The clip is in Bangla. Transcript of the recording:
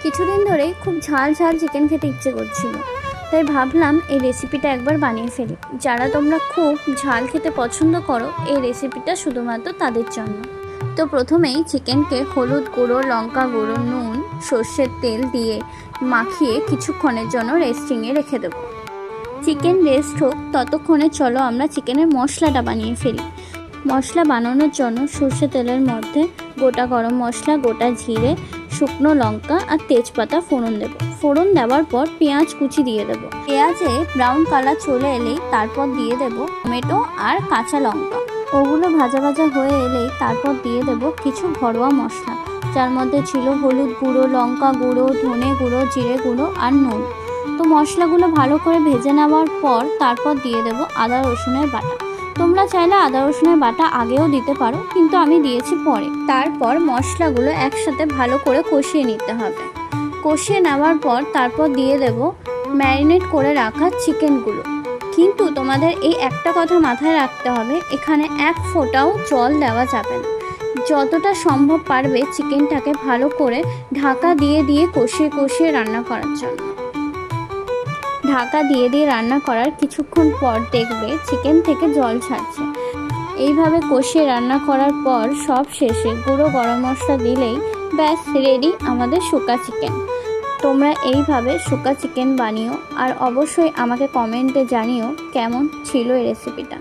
কিছুদিন ধরেই খুব ঝাল ঝাল চিকেন খেতে ইচ্ছে করছিল, তাই ভাবলাম এই রেসিপিটা একবার বানিয়ে ফেলি। যারা তোমরা খুব ঝাল খেতে পছন্দ করো, এই রেসিপিটা শুধুমাত্র তাদের জন্য। তো প্রথমেই চিকেনকে হলুদ গুঁড়ো, লঙ্কা গুঁড়ো, নুন, সর্ষের তেল দিয়ে মাখিয়ে কিছুক্ষণের জন্য রেস্টিংয়ে রেখে দেবো। চিকেন রেস্ট হোক, ততক্ষণে চলো আমরা চিকেনের মশলাটা বানিয়ে ফেলি। মশলা বানানোর জন্য সর্ষে তেলের মধ্যে গোটা গরম মশলা, গোটা জিরে, শুকনো লঙ্কা আর তেজপাতা ফোড়ন দেবো। ফোড়ন দেওয়ার পর পেঁয়াজ কুচি দিয়ে দেবো। পেঁয়াজে ব্রাউন কালার চলে এলেই তারপর দিয়ে দেবো টমেটো আর কাঁচা লঙ্কা। ওগুলো ভাজা ভাজা হয়ে এলেই তারপর দিয়ে দেবো কিছু ঘরোয়া মশলা, যার মধ্যে ছিল হলুদ গুঁড়ো, লঙ্কা গুঁড়ো, ধনে গুঁড়ো, জিরে গুঁড়ো আর নুন। তো মশলাগুলো ভালো করে ভেজে নেওয়ার পর তারপর দিয়ে দেবো আদা রসুনের বাটা। তোমরা চাইলে আদা রসুনের বাটা আগেও দিতে পারো, কিন্তু আমি দিয়েছি পরে। তারপর মশলাগুলো একসাথে ভালো করে কষিয়ে নিতে হবে। কষিয়ে নেওয়ার পর তারপর দিয়ে দেব ম্যারিনেট করে রাখা চিকেনগুলো। কিন্তু তোমাদের এই একটা কথা মাথায় রাখতে হবে, এখানে এক ফোঁটাও জল দেওয়া যাবে না। যতটা সম্ভব পারবে চিকেনটাকে ভালো করে ঢাকা দিয়ে দিয়ে কষিয়ে কষিয়ে রান্না করার জন্য। ঢাকা দিয়ে দিয়ে রান্না করার কিছুক্ষণ পর দেখবে চিকেন থেকে জল ছাড়ছে। এইভাবে কষিয়ে রান্না করার পর সব শেষে গুঁড়ো গরম মশলা দিলেই ব্যাস রেডি আমাদের শুকা চিকেন। তোমরা এইভাবে শুকা চিকেন বানিও, আর অবশ্যই আমাকে কমেন্টে জানিও কেমন ছিল এই রেসিপিটা।